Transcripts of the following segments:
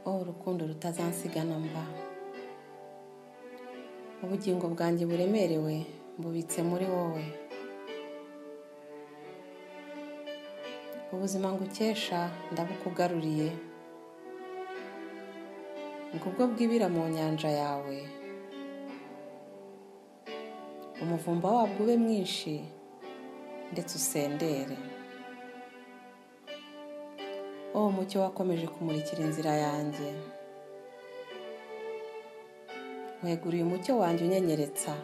urukundo rutazansiga namba. Ubugingo bwanjye buremerewe mbubitse muri wowe. Ubuzima ngukesha ndabukugaruriye. Ngubwo bwibira mu nyanja yawe. Umuvumba wabwo ube mwinshi ndetse usendere. Umucyo wakomeje kumurikira inzira yanjye. Mweguriye umucyo wanjye unyenyeretsa.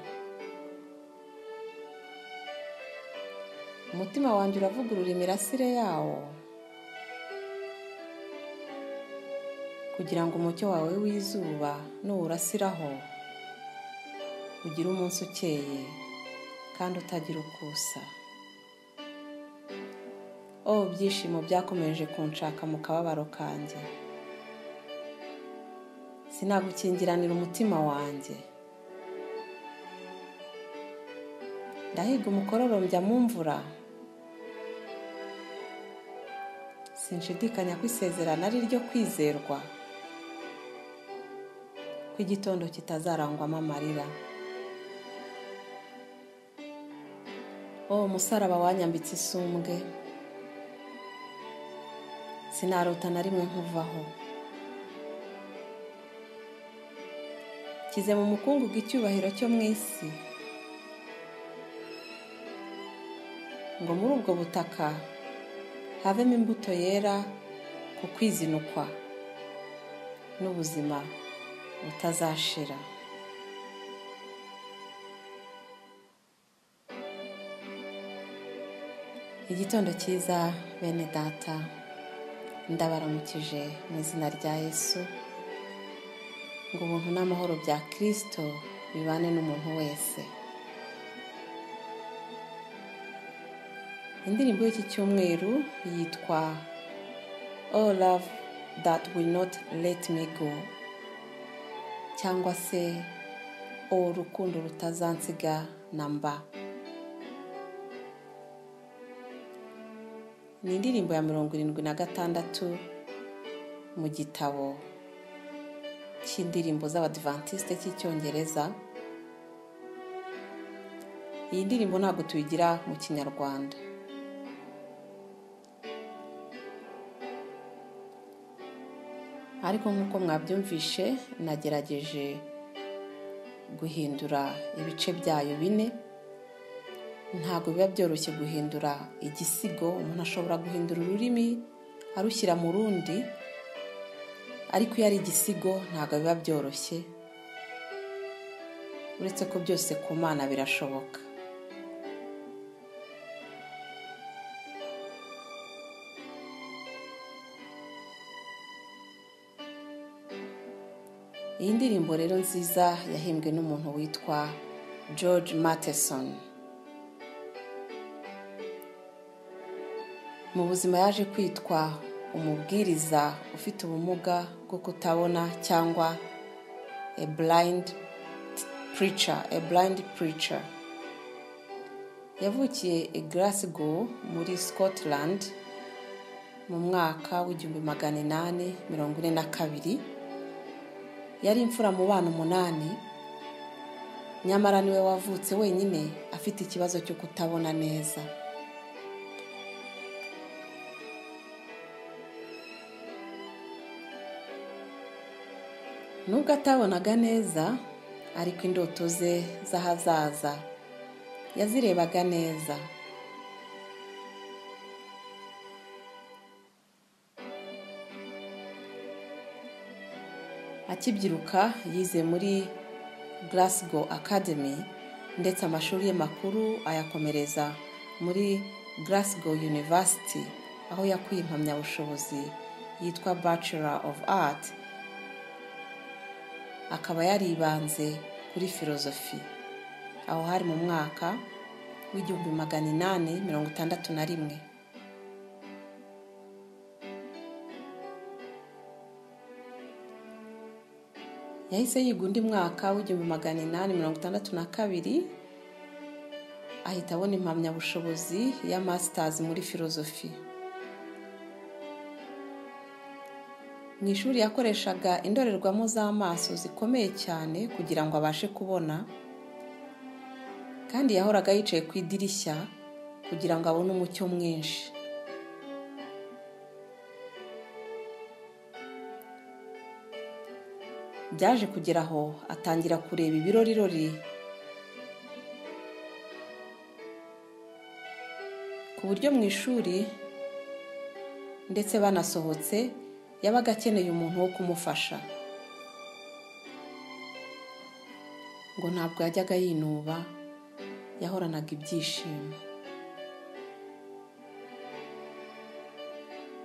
Umutima wanjye uravugurura imirasire yawo, kugira ngo umucyo wawe w'izuba nuwurasiraho ugire umunsi ukeye kandi utagira ukusa. Ibyishimo byakomeje kunshaka mu kababaro kanjye. Sinagukingiranira umutima wanjye. Ndahiga umukororombya mu mvura. Sinshidikanya ko isezerano ari ryo kwizerwa, ko igitondo kitazarangwamo amarira. Umusaraba wanyambitse isumbwe. Sinarota na rimwe nkuvaho. Kize mu mukungugu icyubahiro cyo mu isi, ngo muri ubwo butaka havemo imbuto yera ku kwizinukwa n'ubuzima butazashira. Igitondo cyiza bene data, ndabaramukije mu izina rya Yesu, ngo ubuntu n'amahoro bya Kristo bibane n'umuntu wese. Indirimbo y'iki cyumweru yitwa Oh Love That Will Not Let Me Go, cyangwa se urukundo rutazansiga namba. Ni indirimbo ya 76 mu gitabo cy'indirimbo z'Abadventiste cy'icyongereza. Iyi ndirimbo ntabwo tuyigira mu Kinyarwanda. Ariko nk'uko mwabyumvishe, nagerageje guhindura ibice byayo 4. Ntabwo biba byoroshye guhindura igisigo. Umuntu ashobora guhindura ururimi arushyira mu rundi, ariko iyo ari igisigo ntabwo biba byoroshye, uretse ko byose ku Mana birashoboka. Iyi ndirimbo rero nziza yahimbwe n'umuntu witwa George Matheson. Mu buzima yaje kwitwa umubwiriza ufite ubumuga bwo kutabona, cyangwa a blind preacher. Yavukiye i Glasgow muri Scotland mu mwaka w'1842. Yari imfura mu bana 8, nyamara niwe wavutse wenyine afite ikibazo cyo kutabona neza. Nubwo atabonaga neza, ariko indoto ze z'ahazaza yazirebaga neza. Akibyiruka yize muri Glasgow Academy, ndetse amashuri ye makuru ayakomereza muri Glasgow University, aho yakuye impamyabushobozi yitwa Bachelor of Art. Akaba yaribanze kuri filozofi. Aho hari mu mwaka w'1861. Yahise yiga undi mwaka w'1862, ahita abona impamyabushobozi ya Masters muri filozofi. mu ishuri yakoreshaga indorerwamo z'amaso zikomeye cyane kugira ngo abashe kubona, kandi yahoraga yicaye ku idirishya kugira ngo abone umucyo mwinshi. Byaje kugera aho atangira kureba ibirorirori, ku buryo mu ishuri ndetse banasohotse yabaga akeneye umuntu wo kumufasha, ngo ntabwo yajyaga yinuba, yahoranaga ibyishimo.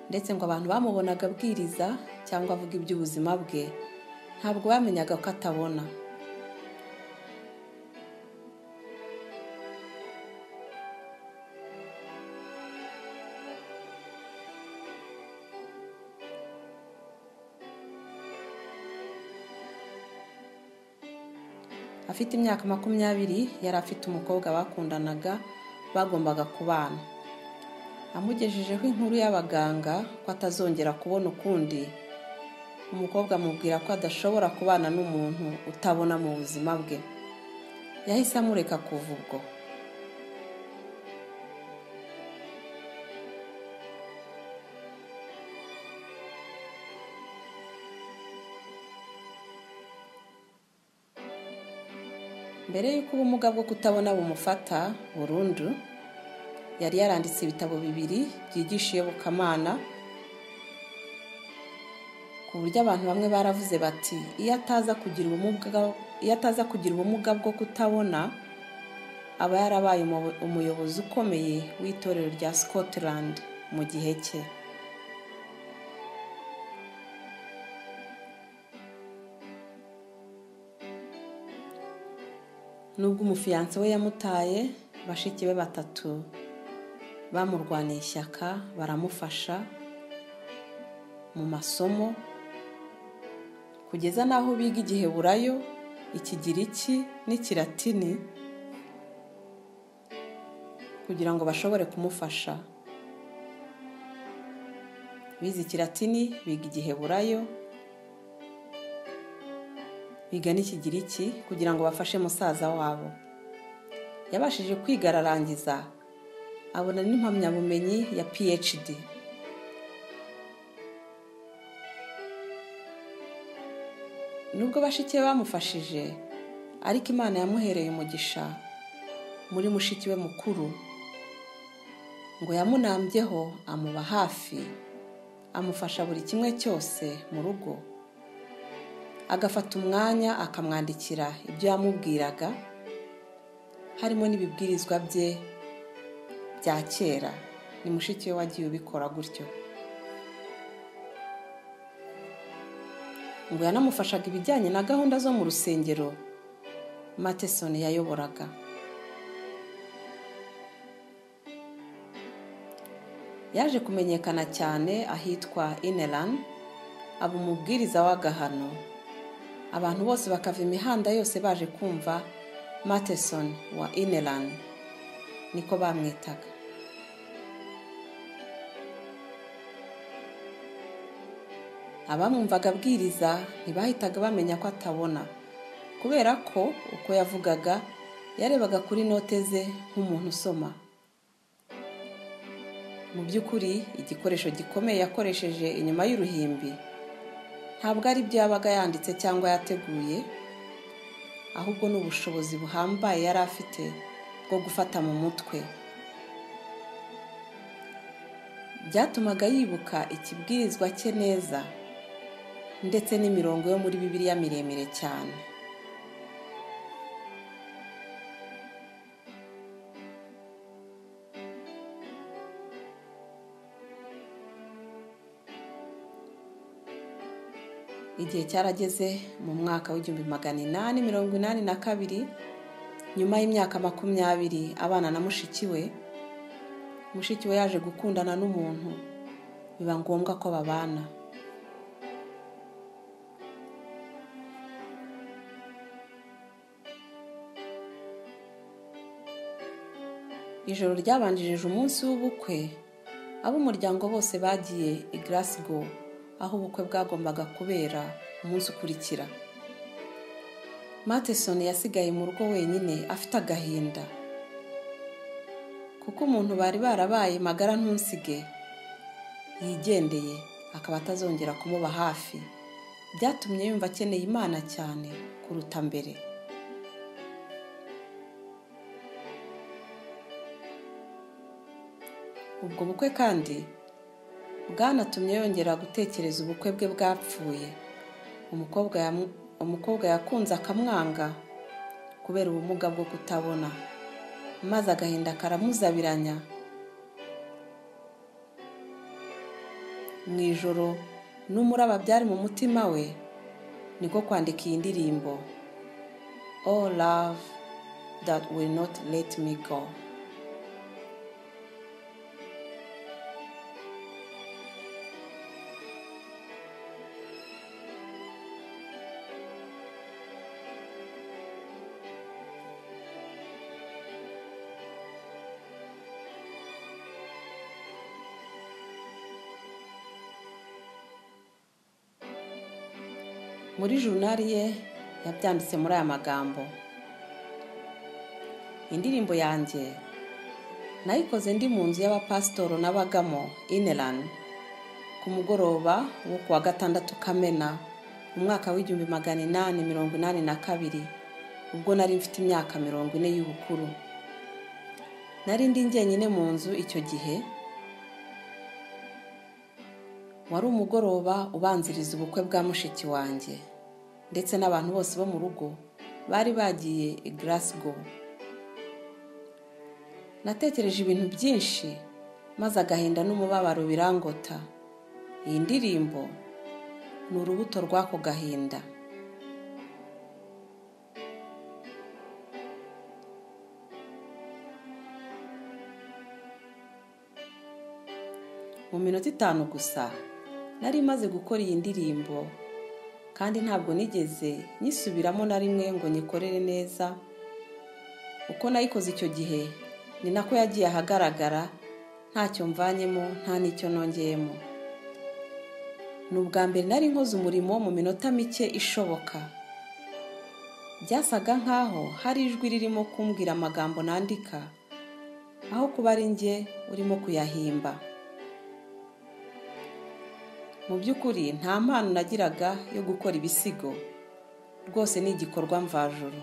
Ndetse ngo abantu bamubonaga abwiriza cyangwa avuga iby'ubuzima bwe ntabwo bamenyaga ko atabona. Afite imyaka 20 yari afite umukobwa bakundanaga bagombaga kubana. Amugejejeho inkuru y'abaganga ko atazongera kubona ukundi, umukobwa amubwira ko adashobora kubana n'umuntu utabona mu buzima bwe. Yahise amureka kuva ubwo. Mbere y'uko ubumuga bwo kutabona bumufata burundu, yari yaranditse ibitabo 2 byigisha iyobokamana, ku buryo abantu bamwe baravuze bati iyo ataza kugira ubumuga bwo kutabona aba yarabaye umuyobozi ukomeye w'itorero rya Scotland mu gihe cye. Nubwo umufiyanse we yamutaye, bashiki be 3 bamurwaniye ishyaka, baramufasha mu masomo kugeza naho biga Igiheburayo, Ikigiriki n'Ikilatini kugira ngo bashobore kumufasha. Bize Ikilatini, biga Igiheburayo, biga n'Ikigiriki kugira ngo bafashe musaza wabo. Yabashije kwiga ararangiza, abona n'impamyabumenyi ya PhD. Nubwo bashiki be bamufashije, ariko Imana yamuhereye umugisha muri mushiki we mukuru, ngo yamunambyeho, amuba hafi, amufasha buri kimwe cyose mu rugo, agafata umwanya akamwandikira ibyo yamubwiraga, harimo n'ibibwirizwa bye bya kera. Ni mushiki we wagiye ubikora gutyo. Ngo yanamufashaga ibijyanye na gahunda zo mu rusengero Matheson yayoboraga. Yaje kumenyekana cyane ahitwa Inelan, aba umubwiriza w'agahano. Abantu bose bakava imihanda yose baje kumva Matheson wa Inelan, niko bamwitaga. Abamwumvaga abwiriza ntibahitaga bamenya ko atabona, kubera ko uko yavugaga yarebaga kuri note ze nk'umuntu usoma. Mu by'ukuri igikoresho gikomeye yakoresheje inyuma y'uruhimbi ntabwo ari ibyo yabaga yanditse cyangwa yateguye, ahubwo n'ubushobozi buhambaye yari afite bwo gufata mu mutwe. Byatumaga yibuka ikibwirizwa cye neza, ndetse n'imirongo yo muri Bibiliya miremire cyane. Igihe cyarageze mu mwaka w'1882, nyuma y'imyaka 20 abana na mushiki we yaje gukundana n'umuntu, biba ngombwa ko babana. Ijoro ryabanjirije umunsi w'ubukwe, ab'umuryango bose bagiye i Glasgow aho ubukwe bwagombaga kubera umunsi ukurikira. Matheson yasigaye mu rugo wenyine afite agahinda, kuko umuntu bari barabaye magara ntunsige yigendeye, akaba atazongera kumuba hafi. Byatumye yumva akeneye Imana cyane kuruta mbere. Ubwo bukwe kandi bwanatumye yongera gutekereza ubukwe bwe bwapfuye. Umukobwa yakunze akamwanga kubera ubumuga bwo kutabona, maze agahinda karamuzabiranya. Mu ijoro n'umuraba byari mu mutima we, niko kwandika iyi ndirimbo, Oh love that will not let me go. Muri jurnali ye yabyanditse muri aya magambo, indirimbo yanjye nayikoze ndi mu nzu y'abapasitoro nabagamo Inelan ku mugoroba wo kuwa 6 Kamena mu mwaka w'1882, ubwo nari mfite imyaka 40 y'ubukuru. Nari ndi njyenyine mu nzu icyo gihe. Wari umugoroba ubanziriza ubukwe bwa mushiki wanjye, ndetse n'abantu bose bo mu rugo bari bagiye i Glasgow. Natekereje ibintu byinshi, maze agahinda n'umubabaro birangota. Iyi ndirimbo ni urubuto rw'ako gahinda. Mu minota 5 gusa nari maze gukora iyi ndirimbo, kandi ntabwo nigeze nyisubiramo na rimwe ngo nyikorere neza. Uko nayikoze icyo gihe ni nako yagiye ahagaragara, ntacyo mvanyemo nta n'icyo nongeyemo. Ni ubwa mbere nari nkoze umurimo mu minota mike ishoboka. Byasaga nkaho hari ijwi ririmo kumbwira amagambo nandika, aho kuba ari njye urimo kuyahimba. Mu by'ukuri nta mpano nagiraga yo gukora ibisigo, rwose ni igikorwa mvajuru.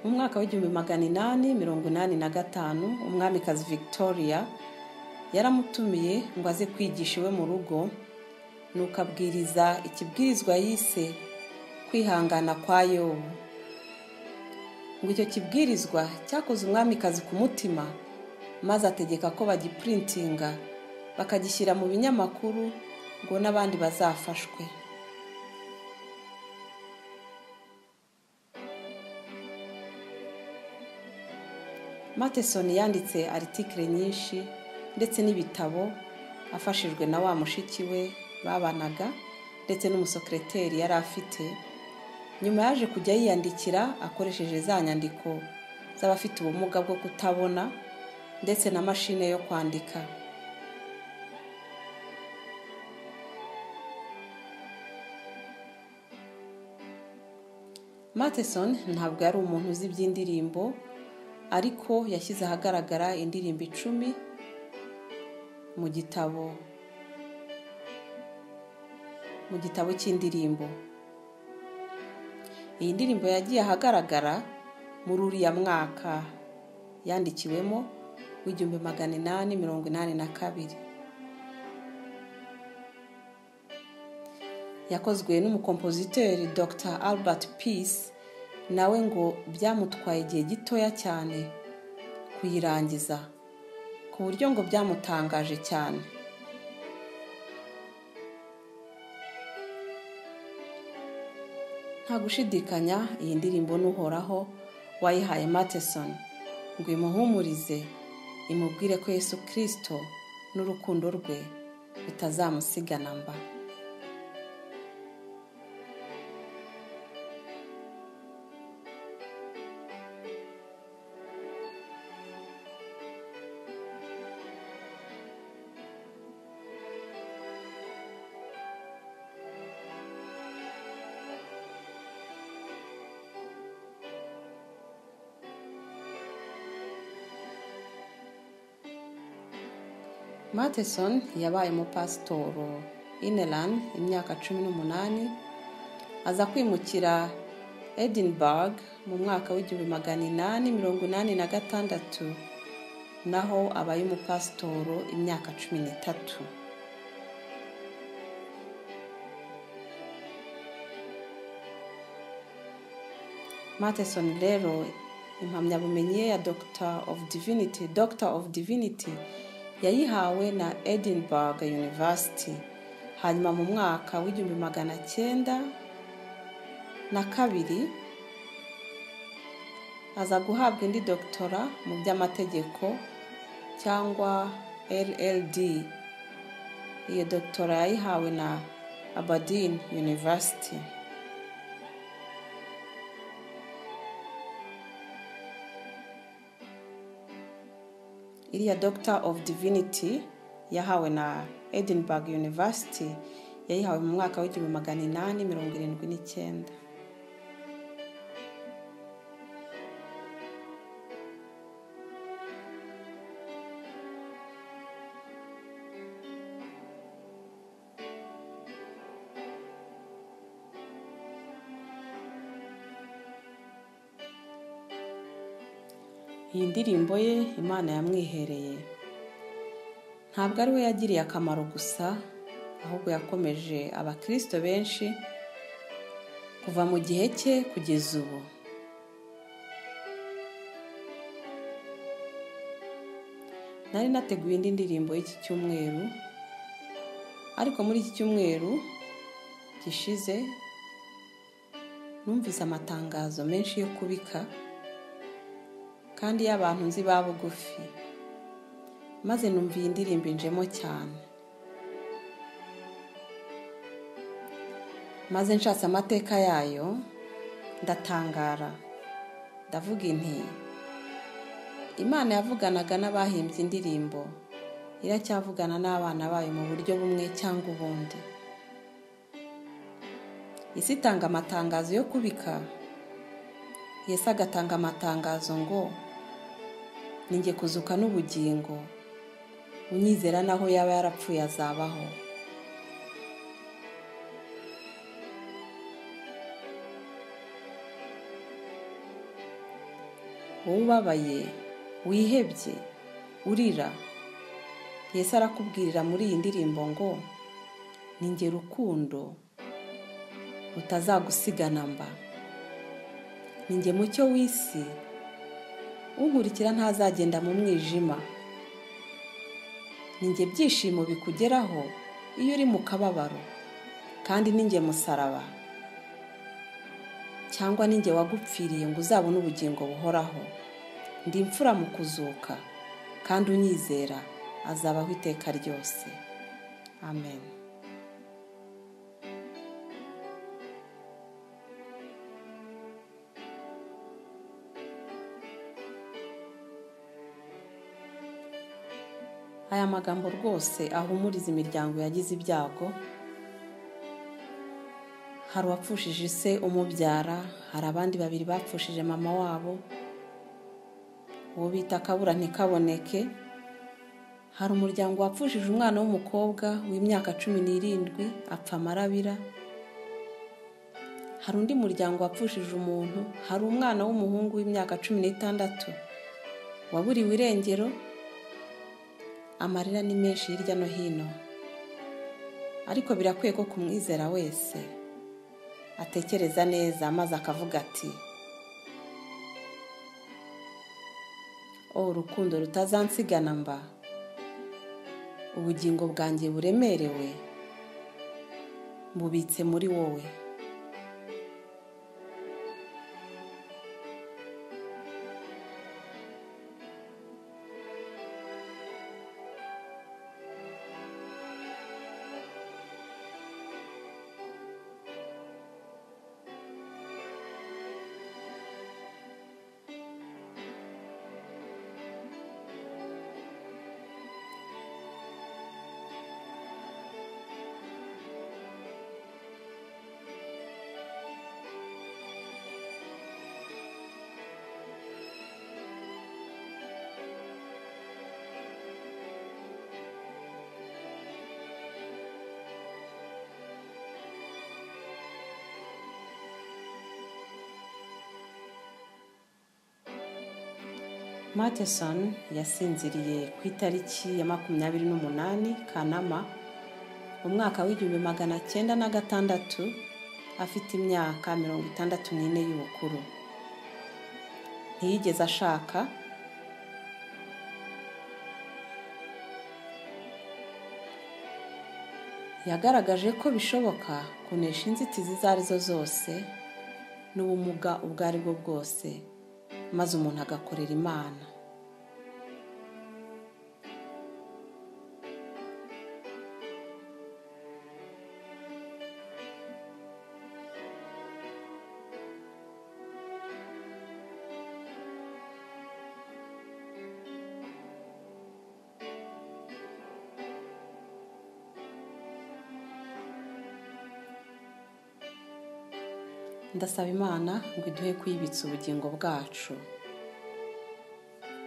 Mu mwaka w'1885 umwamikazi Victoria yaramutumiye ngo aze kwigisha iwe mu rugo, nuko abwiriza ikibwirizwa yise kwihangana kwa Yobu. Ngo icyo kibwirizwa cyakoze umwamikazi ku mutima, maze ategeka ko bagiprintinga bakagishyira mu binyamakuru ngo n'abandi bazafashwe. Matheson yanditse article nyinshi ndetse n'ibitabo afashijwe na wa mushiki we babanaga ndetse n'umusekreteri yari afite. Nyuma yaje kujya yiyandikira akoresheje za nyandiko z'abafite ubumuga bwo kutabona ndetse na mashine yo kwandika. Matheson ntabwo yari umuntu uzi iby'indirimbo, ariko yashyize ahagaragara indirimbo 10 mu gitabo cy'indirimbo. Iyi ndirimbo yagiye ahagaragara muri uriya mwaka yandikiwemo w'1882. Yakozwe n'umukompositeri Dr. Albert Peace, nawe ngo byamutwaye igihe gitoya cyane kuyirangiza, ku buryo ngo byamutangaje cyane. Nta gushidikanya iyi ndirimbo n'uhoraho wayihaye Matheson ngo imuhumurize, imubwire ko Yesu Kristo n'urukundo rwe bitazamusigana mba. Matheson yabaye umupasitoro Ireland imyaka 18, aza kwimukira Edinburgh mu mwaka w'1886, naho abaye umupasitoro imyaka 13. Matheson rero impamyabumenyi ye ya Doctor of Divinity yayihawe na Edinburgh University, hanyuma mu mwaka w'1902 aza guhabwa indi doktora mu by'amategeko cyangwa LLD. Iyo doktora yayihawe na Aberdeen University. Iriya Doctor of Divinity yahawe na Edinburgh University yayihawe mu mwaka w'1879. Iyi ndirimbo ye Imana yamwihereye ntabwo ari we yagiriye akamaro gusa, ahubwo yakomeje abakristo benshi kuva mu gihe cye kugeza ubu. Nari nateguye indi ndirimbo y'iki cyumweru, ariko muri iki cyumweru gishize numvise amatangazo menshi yo kubika kandi y'abantu nzi ba bugufi, maze numva iyi ndirimbo injemo cyane. Maze nshatse amateka yayo ndatangara, ndavuga inti Imana yavuganaga n'abahimbye indirimbo iracyavugana n'abana bayo mu buryo bumwe cyangwa ubundi. Isi itanga amatangazo yo kubika, Yesu agatanga amatangazo ngo ninjye kuzuka n'ubugingo, unyizera naho yaba yarapfuye azabaho. Wowe ubabaye, wihebye, urira, Yesu arakubwirira muri iyi ndirimbo ngo ninjye rukundo rutazagusigana mba, ninjye mucyo w'isi, unkurikira ntazagenda mu mwijima, ninjye byishimo bikugeraho iyo uri mu kababaro, kandi ninjye musaraba, cyangwa ninjye wagupfiriye ngo uzabone ubugingo buhoraho. Ndi imfura mu kuzuka, kandi unyizera azabaho iteka ryose. Amen. Aya magambo rwose ahumuriza imiryango yagize ibyago. Hari uwapfushije se umubyara, hari abandi babiri bapfushije mama wabo, uwo bita akabura ntikaboneke. Hari umuryango wapfushije umwana w'umukobwa w'imyaka 17 apfa amarabira. Hari undi muryango wapfushije umuntu, hari umwana w'umuhungu w'imyaka 16 waburiwe irengero. Amarira ni menshi hirya no hino, ariko birakwiye ko kumwizera wese atekereza neza maze akavuga ati urukundo rutazansigana mba, ubugingo bwanjye buremerewe bubitse muri wowe. Matheson yasinziriye ku itariki ya 28 Kanama mu mwaka w'1906 afite imyaka 64 y'ubukuru. Ntiyigeze ashaka, yagaragaje ko bishoboka kunesha inzitizi izo arizo zose n'ubumuga ubwo ari bwo bwose, maze umuntu agakorera Imana. Ndasaba Imana ngo iduhe kwibitsa ubugingo bwacu,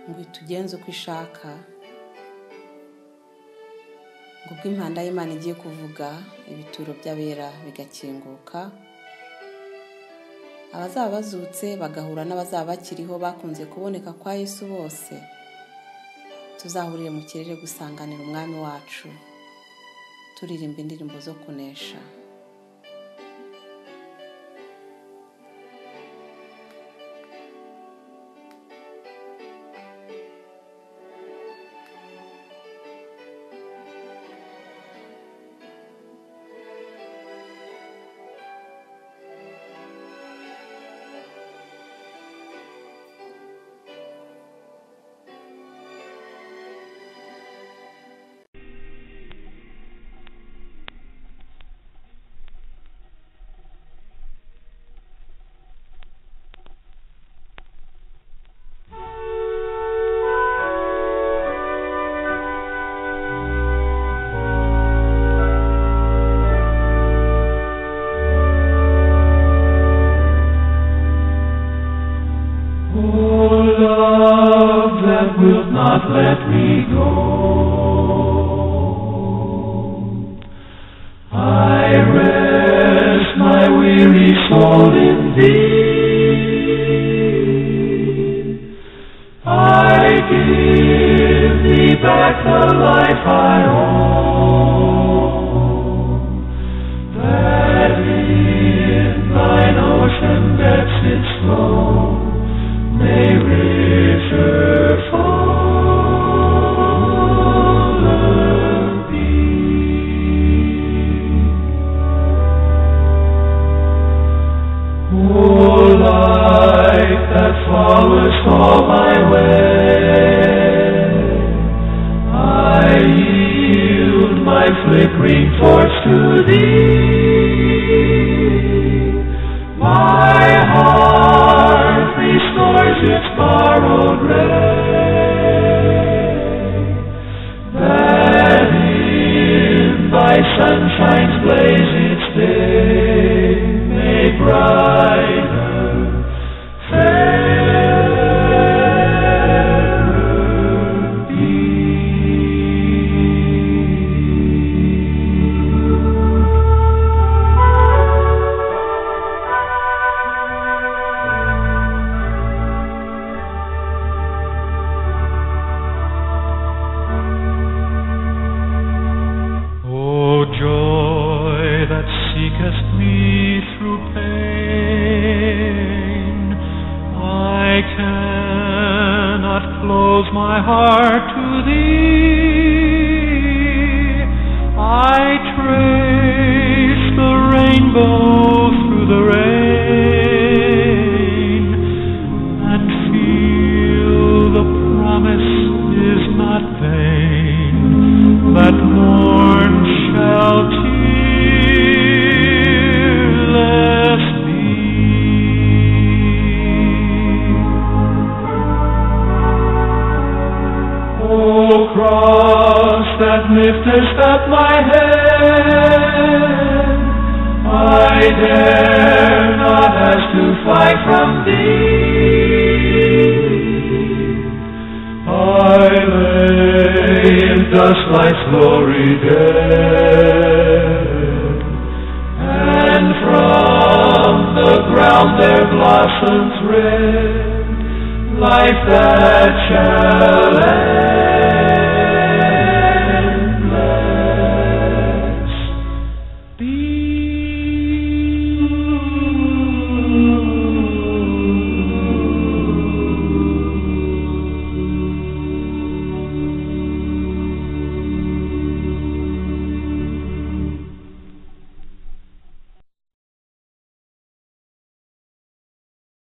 ngo itugenze uko ishaka, ngo ubwo impanda y'Imana igiye kuvuga ibituro by'abera bigakinguka, abazaba bazutse bagahura n'abazaba bakiriho bakunze kuboneka kwa Yesu bose, tuzahurire mu kirere gusanganira umwami wacu turirimba indirimbo zo kunesha. Wilt not let me go. I rest my weary soul in Thee. I give Thee back the life I own, that in Thine ocean depths its flow may richer fuller be. O light that followest all my way, I yield my flickering torch to Thee. My heart restores its borrowed ray, that in Thy sunshine's blaze its day may brighter, fairer be. Seekest me through pain, I cannot close my heart to Thee. I trace the rainbow through the rain, and feel the promise is not vain, that morn shall cross that liftest up my head, I dare not ask to fly from Thee. I lay in dust Life's glory dead, and from the ground there blossoms red life that shall